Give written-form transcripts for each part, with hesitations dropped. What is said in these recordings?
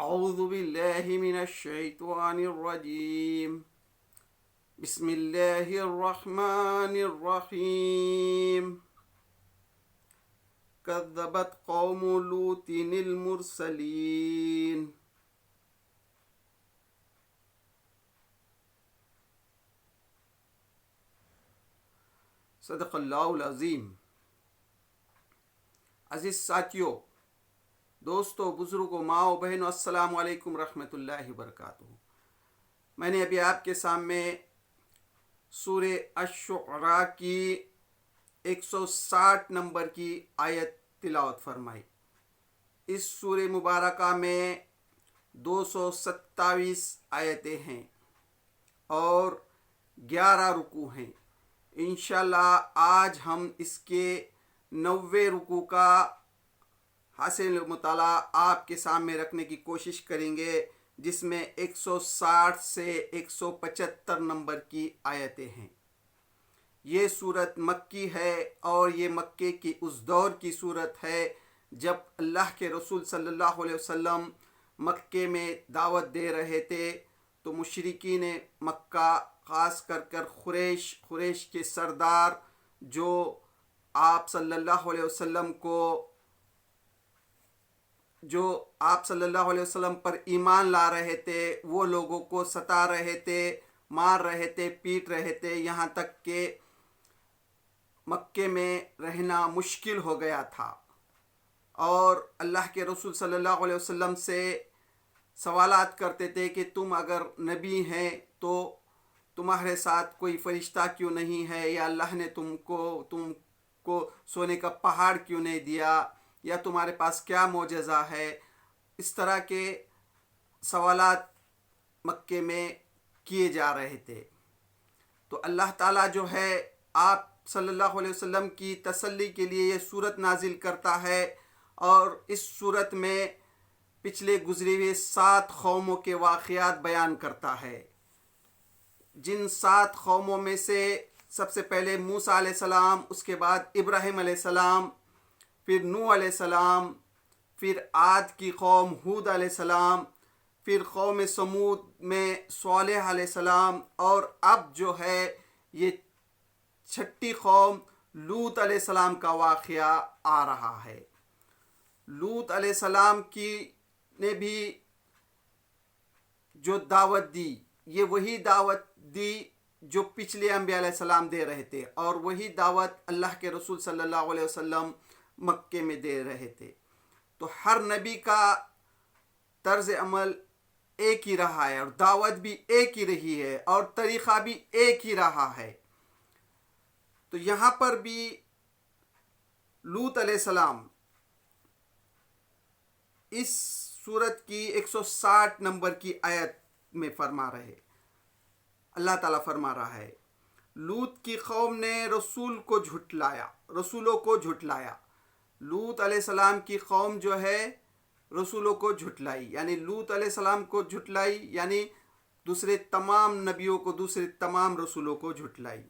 اعوذ باللہ من الشیطان الرجیم بسم اللہ الرحمن الرحیم کذبت قوم لوط المرسلین. صدق اللہ العظیم. عزیز ساتھیو، دوستو، بزرگوں، ماؤں، بہنوں، السلام علیکم رحمۃ اللہ وبرکاتہ. میں نے ابھی آپ کے سامنے سورہ الشعراء کی 160 نمبر کی آیت تلاوت فرمائی. اس سورہ مبارکہ میں 227 آیتیں ہیں اور 11 رکوع ہیں. انشاءاللہ آج ہم اس کے 90 رکوع کا حاصل مطالعہ آپ کے سامنے رکھنے کی کوشش کریں گے، جس میں 160 سے 175 نمبر کی آیتیں ہیں. یہ صورت مکی ہے اور یہ مکے کی اس دور کی صورت ہے جب اللہ کے رسول صلی اللہ علیہ وسلم مکے میں دعوت دے رہے تھے تو مشرکین مکہ، خاص کر قریش کے سردار جو آپ صلی اللہ علیہ وسلم پر ایمان لا رہے تھے، وہ لوگوں کو ستا رہے تھے، مار رہے تھے، پیٹ رہے تھے، یہاں تک کہ مکے میں رہنا مشکل ہو گیا تھا. اور اللہ کے رسول صلی اللہ علیہ وسلم سے سوالات کرتے تھے کہ تم اگر نبی ہیں تو تمہارے ساتھ کوئی فرشتہ کیوں نہیں ہے، یا اللہ نے تم کو سونے کا پہاڑ کیوں نہیں دیا، یا تمہارے پاس کیا معجزہ ہے. اس طرح کے سوالات مکے میں کیے جا رہے تھے. تو اللہ تعالیٰ جو ہے آپ صلی اللہ علیہ وسلم کی تسلی کے لیے یہ صورت نازل کرتا ہے، اور اس صورت میں پچھلے گزرے ہوئے 7 قوموں کے واقعات بیان کرتا ہے. جن 7 قوموں میں سے سب سے پہلے موسیٰ علیہ السلام، اس کے بعد ابراہیم علیہ السلام، پھر نوح علیہ السلام، پھر عاد کی قوم ہود علیہ السلام، پھر قوم سمود میں صالح علیہ السلام، اور اب جو ہے یہ 6ٹھی قوم لوط علیہ السلام کا واقعہ آ رہا ہے. لوط علیہ السلام نے بھی جو دعوت دی، یہ وہی دعوت دی جو پچھلے انبیاء علیہ السلام دے رہے تھے، اور وہی دعوت اللہ کے رسول صلی اللہ علیہ وسلم مکے میں دے رہے تھے. تو ہر نبی کا طرز عمل ایک ہی رہا ہے، اور دعوت بھی ایک ہی رہی ہے، اور طریقہ بھی ایک ہی رہا ہے. تو یہاں پر بھی لوط علیہ السلام اس سورت کی 160 نمبر کی آیت میں فرما رہے، اللہ تعالیٰ فرما رہا ہے، لوط کی قوم نے رسولوں کو جھٹلایا. لوط علیہ السلام کی قوم جو ہے رسولوں کو جھٹلائی، یعنی لوط علیہ السلام کو جھٹلائی، یعنی دوسرے تمام نبیوں کو، دوسرے تمام رسولوں کو جھٹلائی.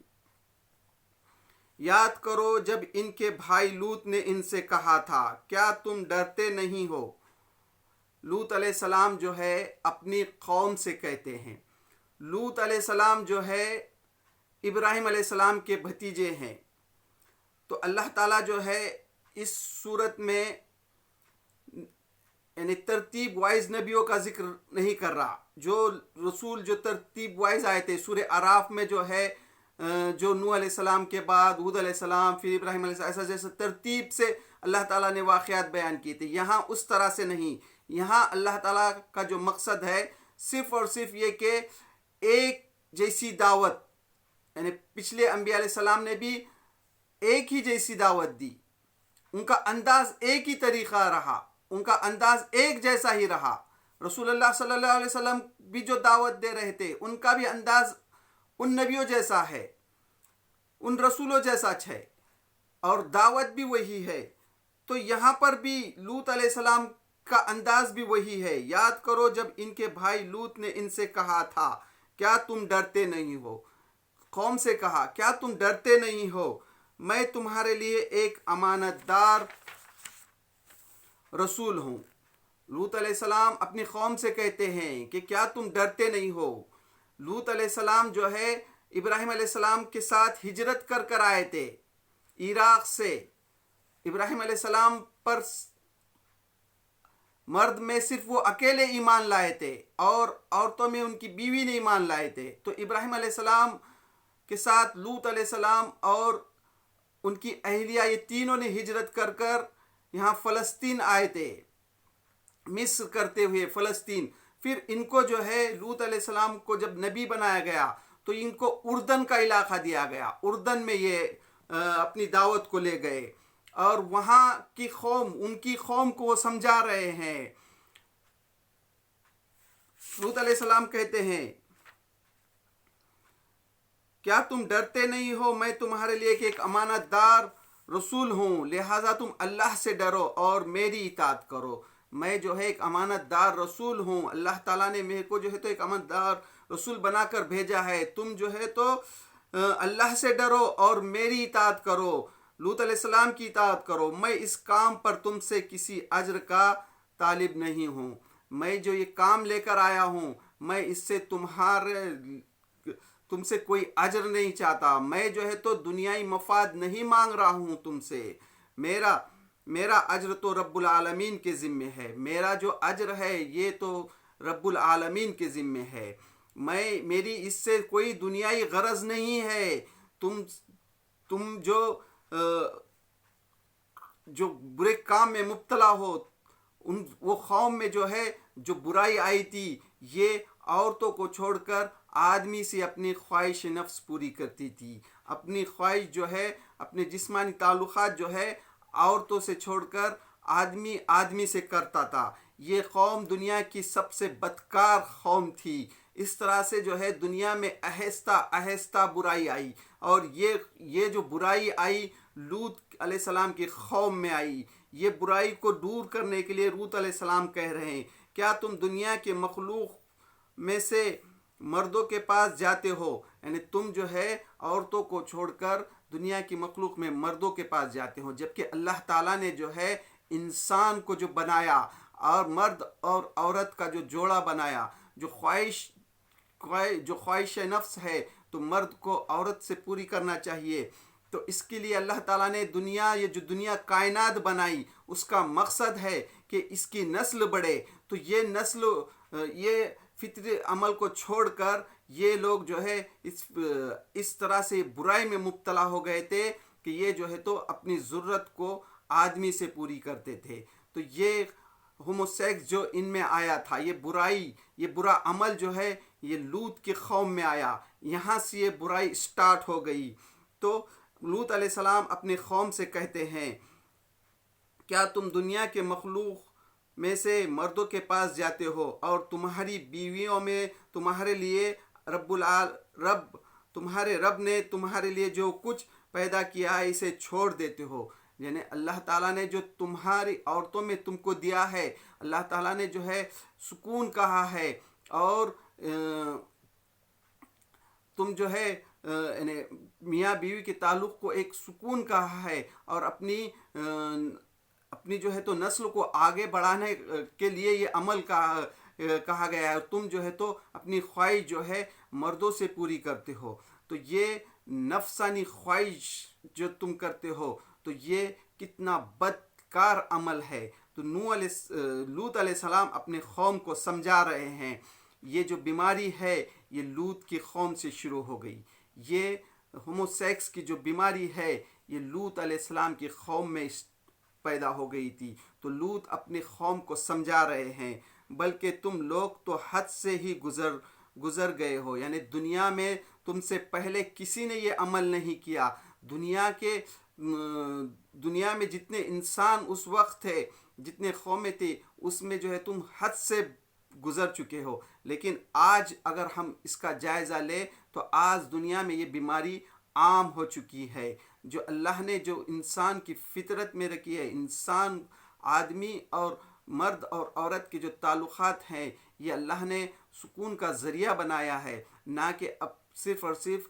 یاد کرو جب ان کے بھائی لوط نے ان سے کہا تھا، کیا تم ڈرتے نہیں ہو. لوط علیہ السلام جو ہے اپنی قوم سے کہتے ہیں. لوط علیہ السلام جو ہے ابراہیم علیہ السلام کے بھتیجے ہیں. تو اللہ تعالیٰ جو ہے اس صورت میں یعنی ترتیب وائز نبیوں کا ذکر نہیں کر رہا. جو رسول جو ترتیب وائز آئے تھے سورہ اعراف میں جو ہے، جو نوح علیہ السلام کے بعد ہود علیہ السلام، پھر ابراہیم علیہ السلام، ایسا جیسے ترتیب سے اللہ تعالیٰ نے واقعات بیان کیے تھے. یہاں اس طرح سے نہیں. یہاں اللہ تعالیٰ کا جو مقصد ہے صرف اور صرف یہ کہ ایک جیسی دعوت، یعنی پچھلے انبیاء علیہ السلام نے بھی ایک ہی جیسی دعوت دی، ان کا انداز ایک ہی طریقہ رہا، ان کا انداز ایک جیسا ہی رہا. رسول اللہ صلی اللہ علیہ وسلم بھی جو دعوت دے رہے تھے ان کا بھی انداز ان نبیوں جیسا ہے، ان رسولوں جیسا ہے، اور دعوت بھی وہی ہے. تو یہاں پر بھی لوط علیہ السلام کا انداز بھی وہی ہے. یاد کرو جب ان کے بھائی لوط نے ان سے کہا تھا، کیا تم ڈرتے نہیں ہو. قوم سے کہا، کیا تم ڈرتے نہیں ہو، میں تمہارے لیے ایک امانت دار رسول ہوں. لوط علیہ السلام اپنی قوم سے کہتے ہیں کہ کیا تم ڈرتے نہیں ہو. لوط علیہ السلام جو ہے ابراہیم علیہ السلام کے ساتھ ہجرت کر کر آئے تھے عراق سے. ابراہیم علیہ السلام پر مرد میں صرف وہ اکیلے ایمان لائے تھے اور عورتوں میں ان کی بیوی نے ایمان لائے تھے. تو ابراہیم علیہ السلام کے ساتھ لوط علیہ السلام اور ان کی اہلیہ یہ تینوں نے ہجرت کر کر یہاں فلسطین آئے تھے، مصر کرتے ہوئے فلسطین. پھر ان کو جو ہے لوط علیہ السلام کو جب نبی بنایا گیا تو ان کو اردن کا علاقہ دیا گیا. اردن میں یہ اپنی دعوت کو لے گئے اور وہاں کی قوم، ان کی قوم کو وہ سمجھا رہے ہیں. لوط علیہ السلام کہتے ہیں کیا تم ڈرتے نہیں ہو، میں تمہارے لیے ایک امانت دار رسول ہوں، لہٰذا تم اللہ سے ڈرو اور میری اطاعت کرو. میں جو ہے ایک امانت دار رسول ہوں، اللہ تعالیٰ نے میرے کو جو ہے تو ایک امانت دار رسول بنا کر بھیجا ہے. تم جو ہے تو اللہ سے ڈرو اور میری اطاعت کرو، لوط علیہ السلام کی اطاعت کرو. میں اس کام پر تم سے کسی اجر کا طالب نہیں ہوں. میں جو یہ کام لے کر آیا ہوں میں اس سے تم سے کوئی اجر نہیں چاہتا. میں جو ہے تو دنیائی مفاد نہیں مانگ رہا ہوں تم سے. میرا اجر تو رب العالمین کے ذمے ہے. میرا جو اجر ہے یہ تو رب العالمین کے ذمے ہے. میری اس سے کوئی دنیائی غرض نہیں ہے. تم جو برے کام میں مبتلا ہو، وہ قوم میں جو ہے جو برائی آئی تھی یہ عورتوں کو چھوڑ کر آدمی سے اپنی خواہش نفس پوری کرتی تھی. اپنی خواہش جو ہے، اپنے جسمانی تعلقات جو ہے عورتوں سے چھوڑ کر آدمی سے کرتا تھا. یہ قوم دنیا کی سب سے بدکار قوم تھی. اس طرح سے جو ہے دنیا میں آہستہ آہستہ برائی آئی اور یہ جو برائی آئی لوط علیہ السلام کی قوم میں آئی. یہ برائی کو دور کرنے کے لیے لوط علیہ السلام کہہ رہے ہیں کیا تم دنیا کے مخلوق میں سے مردوں کے پاس جاتے ہو، یعنی تم جو ہے عورتوں کو چھوڑ کر دنیا کی مخلوق میں مردوں کے پاس جاتے ہو، جبکہ اللہ تعالیٰ نے جو ہے انسان کو جو بنایا اور مرد اور عورت کا جو جوڑا بنایا، جو خواہش نفس ہے تو مرد کو عورت سے پوری کرنا چاہیے. تو اس کے لیے اللہ تعالیٰ نے یہ جو دنیا کائنات بنائی اس کا مقصد ہے کہ اس کی نسل بڑھے. تو یہ فطری عمل کو چھوڑ کر یہ لوگ جو ہے اس طرح سے برائی میں مبتلا ہو گئے تھے کہ یہ جو ہے تو اپنی ضرورت کو آدمی سے پوری کرتے تھے. تو یہ ہوموسیکس جو ان میں آیا تھا، یہ برا عمل جو ہے یہ لوط کی قوم میں آیا. یہاں سے یہ برائی سٹارٹ ہو گئی. تو لوط علیہ السلام اپنے قوم سے کہتے ہیں کیا تم دنیا کے مخلوق میں سے مردوں کے پاس جاتے ہو اور تمہاری بیویوں میں تمہارے لیے تمہارے رب نے تمہارے لیے جو کچھ پیدا کیا ہے اسے چھوڑ دیتے ہو. یعنی اللہ تعالیٰ نے جو تمہاری عورتوں میں تم کو دیا ہے، اللہ تعالیٰ نے جو ہے سکون کہا ہے اور تم جو ہے یعنی میاں بیوی کے تعلق کو ایک سکون کہا ہے اور اپنی جو ہے تو نسل کو آگے بڑھانے کے لیے یہ عمل کہا گیا ہے. اور تم جو ہے تو اپنی خواہش جو ہے مردوں سے پوری کرتے ہو. تو یہ نفسانی خواہش جو تم کرتے ہو تو یہ کتنا بدکار عمل ہے. تو لوط علیہ السلام اپنے قوم کو سمجھا رہے ہیں یہ جو بیماری ہے یہ لوط کی قوم سے شروع ہو گئی. یہ ہوموسیکس کی جو بیماری ہے یہ لوط علیہ السلام کی قوم میں پیدا ہو گئی تھی. تو لوط اپنی قوم کو سمجھا رہے ہیں بلکہ تم لوگ تو حد سے ہی گزر گئے ہو. یعنی دنیا میں تم سے پہلے کسی نے یہ عمل نہیں کیا. دنیا میں جتنے انسان اس وقت تھے، جتنے قومیں تھے، اس میں جو ہے تم حد سے گزر چکے ہو. لیکن آج اگر ہم اس کا جائزہ لیں تو آج دنیا میں یہ بیماری عام ہو چکی ہے. جو اللہ نے جو انسان کی فطرت میں رکھی ہے، انسان آدمی اور مرد اور عورت کے جو تعلقات ہیں یہ اللہ نے سکون کا ذریعہ بنایا ہے، نہ کہ اب صرف اور صرف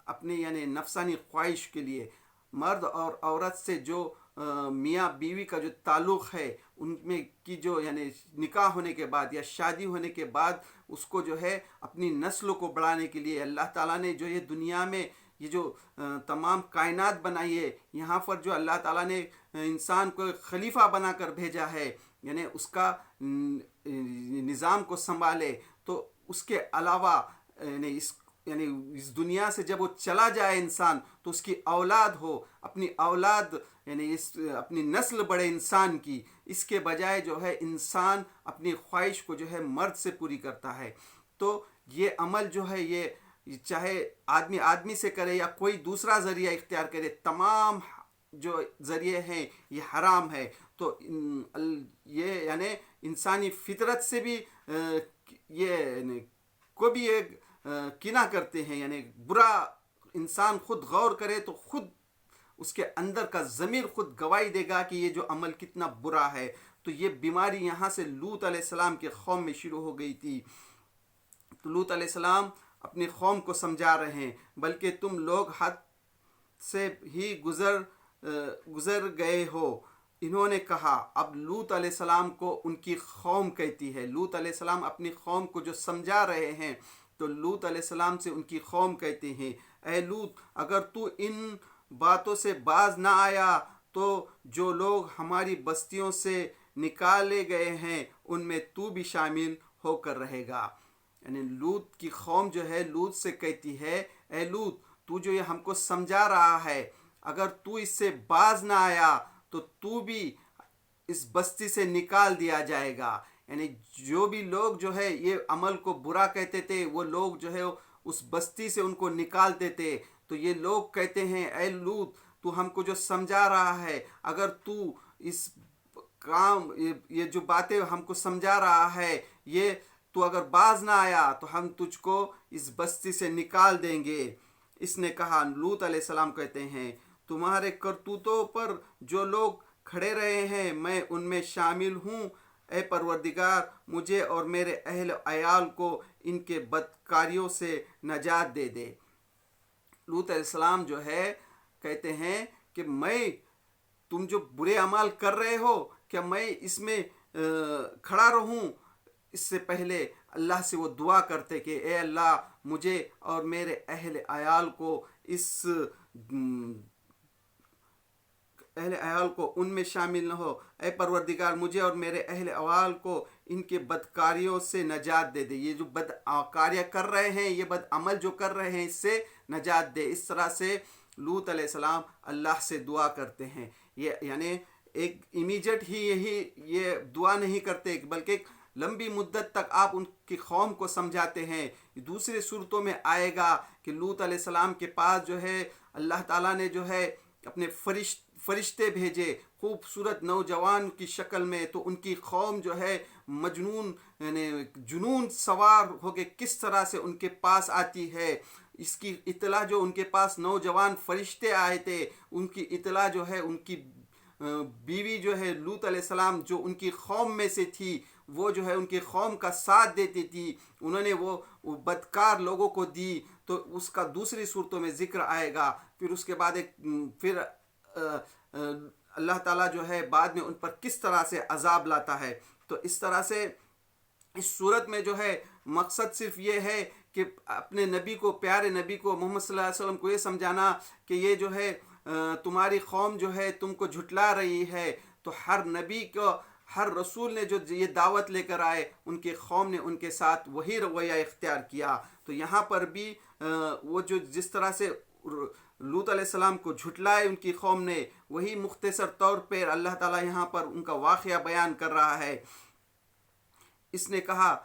اپنے یعنی نفسانی خواہش کے لیے. مرد اور عورت سے جو میاں بیوی کا جو تعلق ہے ان میں کی جو یعنی نکاح ہونے کے بعد یا شادی ہونے کے بعد اس کو جو ہے اپنی نسل کو بڑھانے کے لیے اللہ تعالیٰ نے جو یہ دنیا میں یہ جو تمام کائنات بنائی ہے، یہاں پر جو اللہ تعالیٰ نے انسان کو ایک خلیفہ بنا کر بھیجا ہے، یعنی اس کا نظام کو سنبھالے، تو اس کے علاوہ یعنی اس دنیا سے جب وہ چلا جائے انسان، تو اس کی اولاد ہو، اپنی اولاد یعنی اپنی نسل بڑھے انسان کی، اس کے بجائے جو ہے انسان اپنی خواہش کو جو ہے مرد سے پوری کرتا ہے. تو یہ عمل جو ہے یہ چاہے آدمی سے کرے یا کوئی دوسرا ذریعہ اختیار کرے، تمام جو ذریعے ہیں یہ حرام ہے. تو یہ یعنی انسانی فطرت سے بھی یہ کو بھی ایک کینہ کرتے ہیں، یعنی برا انسان خود غور کرے تو خود اس کے اندر کا ضمیر خود گواہی دے گا کہ یہ جو عمل کتنا برا ہے. تو یہ بیماری یہاں سے لوط علیہ السلام کے قوم میں شروع ہو گئی تھی. تو لوط علیہ السلام اپنی قوم کو سمجھا رہے ہیں، بلکہ تم لوگ حد سے ہی گزر گئے ہو. انہوں نے کہا. اب لوط علیہ السلام کو ان کی قوم کہتی ہے. لوط علیہ السلام اپنی قوم کو جو سمجھا رہے ہیں، تو لوط علیہ السلام سے ان کی قوم کہتے ہیں، اے لوط، اگر تو ان باتوں سے باز نہ آیا تو جو لوگ ہماری بستیوں سے نکالے گئے ہیں ان میں تو بھی شامل ہو کر رہے گا. یعنی لوط کی قوم جو ہے لوط سے کہتی ہے، اے لوط، تو جو یہ ہم کو سمجھا رہا ہے، اگر تو اس سے باز نہ آیا تو تو بھی اس بستی سے نکال دیا جائے گا. یعنی جو بھی لوگ جو ہے یہ عمل کو برا کہتے تھے، وہ لوگ جو ہے اس بستی سے ان کو نکالتے تھے. تو یہ لوگ کہتے ہیں، اے لوط، تو ہم کو جو سمجھا رہا ہے، اگر تو اس کام یہ جو باتیں ہم کو سمجھا رہا ہے، یہ تو اگر باز نہ آیا تو ہم تجھ کو اس بستی سے نکال دیں گے. اس نے کہا. لوط علیہ السلام کہتے ہیں، تمہارے کرتوتوں پر جو لوگ کھڑے رہے ہیں میں ان میں شامل ہوں. اے پروردگار، مجھے اور میرے اہل عیال کو ان کے بدکاریوں سے نجات دے دے. لوط علیہ السلام جو ہے کہتے ہیں کہ تم جو برے اعمال کر رہے ہو، کیا میں اس میں کھڑا رہوں؟ اس سے پہلے اللہ سے وہ دعا کرتے کہ اے اللہ، مجھے اور میرے اہل عیال کو ان میں شامل نہ ہو. اے پروردگار، مجھے اور میرے اہل عیال کو ان کے بدکاریوں سے نجات دے دے. یہ جو بدکاریاں کر رہے ہیں، یہ بد عمل جو کر رہے ہیں، اس سے نجات دے. اس طرح سے لوط علیہ السلام اللہ سے دعا کرتے ہیں. یہ یعنی ایک امیجیٹ ہی یہ دعا نہیں کرتے، بلکہ ایک لمبی مدت تک آپ ان کی قوم کو سمجھاتے ہیں. دوسرے صورتوں میں آئے گا کہ لوط علیہ السلام کے پاس جو ہے اللہ تعالیٰ نے جو ہے اپنے فرشتے بھیجے خوبصورت نوجوان کی شکل میں. تو ان کی قوم جو ہے مجنون یعنی جنون سوار ہو کے کس طرح سے ان کے پاس آتی ہے، اس کی اطلاع جو ان کے پاس نوجوان فرشتے آئے تھے، ان کی اطلاع جو ہے ان کی بیوی جو ہے لوط علیہ السلام جو ان کی قوم میں سے تھی، وہ جو ہے ان کی قوم کا ساتھ دیتی تھی، انہوں نے وہ بدکار لوگوں کو دی. تو اس کا دوسری صورتوں میں ذکر آئے گا. پھر اس کے بعد پھر اللہ تعالیٰ جو ہے بعد میں ان پر کس طرح سے عذاب لاتا ہے. تو اس طرح سے اس صورت میں جو ہے مقصد صرف یہ ہے کہ اپنے نبی کو، پیارے نبی کو محمد صلی اللہ علیہ وسلم کو یہ سمجھانا کہ یہ جو ہے تمہاری قوم جو ہے تم کو جھٹلا رہی ہے. تو ہر نبی کو، ہر رسول نے جو یہ دعوت لے کر آئے، ان کی قوم نے ان کے ساتھ وہی رویہ اختیار کیا. تو یہاں پر بھی وہ جو جس طرح سے لوط علیہ السلام کو جھٹلائے ان کی قوم نے، وہی مختصر طور پر اللہ تعالیٰ یہاں پر ان کا واقعہ بیان کر رہا ہے. اس نے کہا.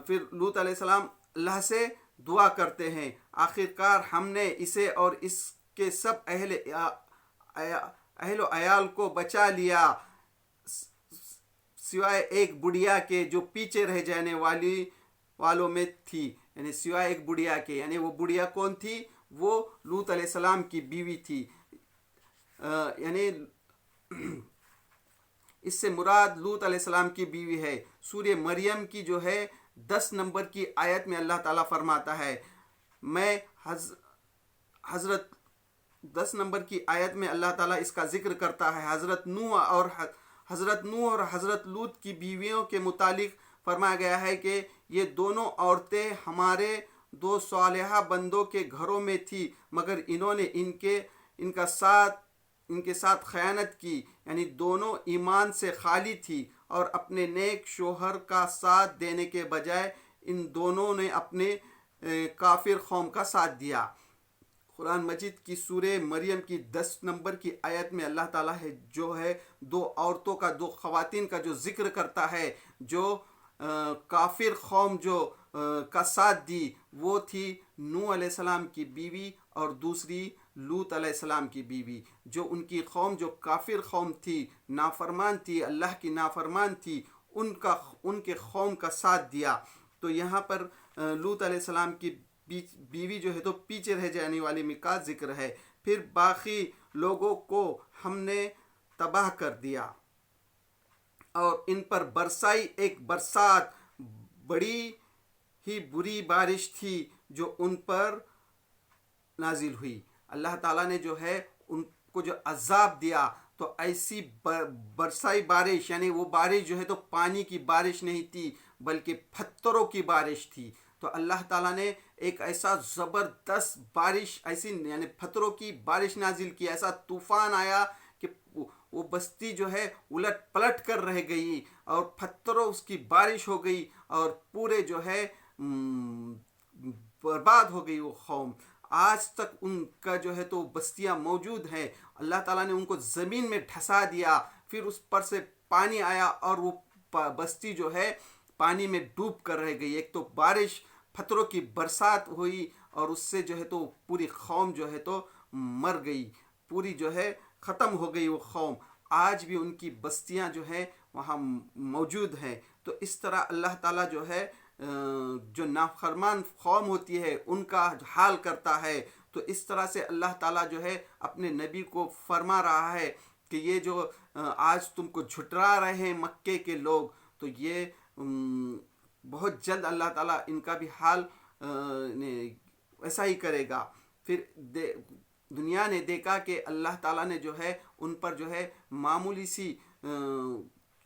پھر لوط علیہ السلام اللہ سے دعا کرتے ہیں، آخرکار ہم نے اسے اور اس کے سب اہل و عیال کو بچا لیا، سوائے ایک بڑھیا کے جو پیچھے رہ جانے والوں میں تھی. یعنی سوائے ایک بڑھیا کے، یعنی وہ بڑھیا کون تھی؟ وہ لوط علیہ السلام کی بیوی تھی. یعنی اس سے مراد لوط علیہ السلام کی بیوی ہے. سورہ مریم کی جو ہے 10 نمبر کی آیت میں اللہ تعالیٰ فرماتا ہے، میں حضرت 10 نمبر کی آیت میں اللہ تعالیٰ اس کا ذکر کرتا ہے، حضرت نوح اور حضرت نوح اور حضرت لوط کی بیویوں کے متعلق فرمایا گیا ہے کہ یہ دونوں عورتیں ہمارے دو صالحہ بندوں کے گھروں میں تھی، مگر انہوں نے ان کے ساتھ خیانت کی، یعنی دونوں ایمان سے خالی تھی اور اپنے نیک شوہر کا ساتھ دینے کے بجائے ان دونوں نے اپنے کافر قوم کا ساتھ دیا۔ قرآن مجید کی سورہ مریم کی 10 نمبر کی آیت میں اللہ تعالیٰ جو ہے دو عورتوں کا، دو خواتین کا جو ذکر کرتا ہے، جو کافر قوم جو کا ساتھ دی، وہ تھی نوح علیہ السلام کی بیوی اور دوسری لوط علیہ السلام کی بیوی۔ جو ان کی قوم جو کافر قوم تھی، نافرمان تھی، اللہ کی نافرمان تھی، ان کے قوم کا ساتھ دیا۔ تو یہاں پر لوط علیہ السلام کی بیوی جو ہے تو پیچھے رہ جانے والی میں کا ذکر ہے۔ پھر باقی لوگوں کو ہم نے تباہ کر دیا اور ان پر برسائی ایک برسات، بڑی ہی بری بارش تھی جو ان پر نازل ہوئی۔ اللہ تعالیٰ نے جو ہے ان کو جو عذاب دیا، تو ایسی برسائی بارش، یعنی وہ بارش جو ہے تو پانی کی بارش نہیں تھی بلکہ پتھروں کی بارش تھی۔ تو اللہ تعالیٰ نے ایک ایسا زبردست بارش، ایسی یعنی پتھروں کی بارش نازل کی، ایسا طوفان آیا کہ وہ بستی جو ہے الٹ پلٹ کر رہ گئی اور پتھروں اس کی بارش ہو گئی اور پورے جو ہے برباد ہو گئی وہ قوم۔ آج تک ان کا جو ہے تو بستیاں موجود ہیں۔ اللہ تعالیٰ نے ان کو زمین میں ڈھسا دیا، پھر اس پر سے پانی آیا اور وہ بستی جو ہے پانی میں ڈوب کر رہ گئی۔ ایک تو بارش، پتھروں کی برسات ہوئی اور اس سے جو ہے تو پوری قوم جو ہے تو مر گئی، پوری جو ہے ختم ہو گئی وہ قوم۔ آج بھی ان کی بستیاں جو ہے وہاں موجود ہیں۔ تو اس طرح اللہ تعالیٰ جو ہے جو نافرمان قوم ہوتی ہے ان کا حال کرتا ہے۔ تو اس طرح سے اللہ تعالیٰ جو ہے اپنے نبی کو فرما رہا ہے کہ یہ جو آج تم کو جھٹلا رہے ہیں مکے کے لوگ، تو یہ بہت جلد اللہ تعالیٰ ان کا بھی حال ایسا ہی کرے گا۔ پھر دنیا نے دیکھا کہ اللہ تعالیٰ نے جو ہے ان پر جو ہے معمولی سی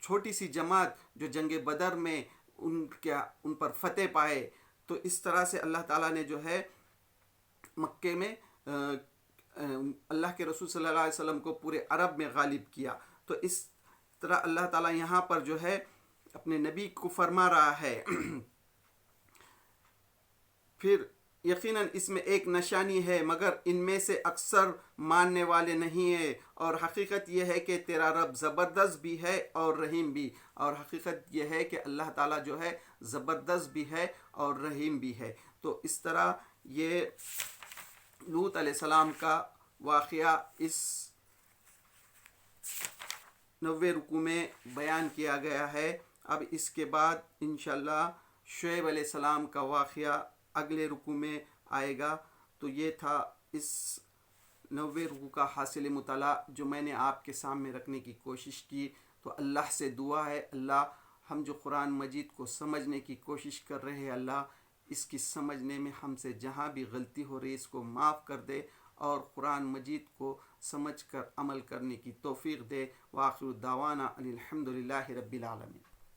چھوٹی سی جماعت جو جنگ بدر میں ان پر فتح پائے، تو اس طرح سے اللہ تعالیٰ نے جو ہے مکے میں اللہ کے رسول صلی اللہ علیہ وسلم کو پورے عرب میں غالب کیا۔ تو اس طرح اللہ تعالیٰ یہاں پر جو ہے اپنے نبی کو فرما رہا ہے۔ پھر یقیناً اس میں ایک نشانی ہے مگر ان میں سے اکثر ماننے والے نہیں ہیں، اور حقیقت یہ ہے کہ تیرا رب زبردست بھی ہے اور رحیم بھی۔ اور حقیقت یہ ہے کہ اللہ تعالیٰ جو ہے زبردست بھی ہے اور رحیم بھی ہے۔ تو اس طرح یہ لوط علیہ السلام کا واقعہ اس 90 رکوع میں بیان کیا گیا ہے۔ اب اس کے بعد انشاءاللہ شعیب علیہ السلام کا واقعہ اگلے رکوع میں آئے گا۔ تو یہ تھا اس 90 رکوع کا حاصل مطالعہ جو میں نے آپ کے سامنے رکھنے کی کوشش کی۔ تو اللہ سے دعا ہے اللہ ہم جو قرآن مجید کو سمجھنے کی کوشش کر رہے ہیں، اللہ اس کی سمجھنے میں ہم سے جہاں بھی غلطی ہو رہی ہے اس کو معاف کر دے اور قرآن مجید کو سمجھ کر عمل کرنے کی توفیق دے۔ وآخر دعوانا ان الحمد للہ رب العالمین۔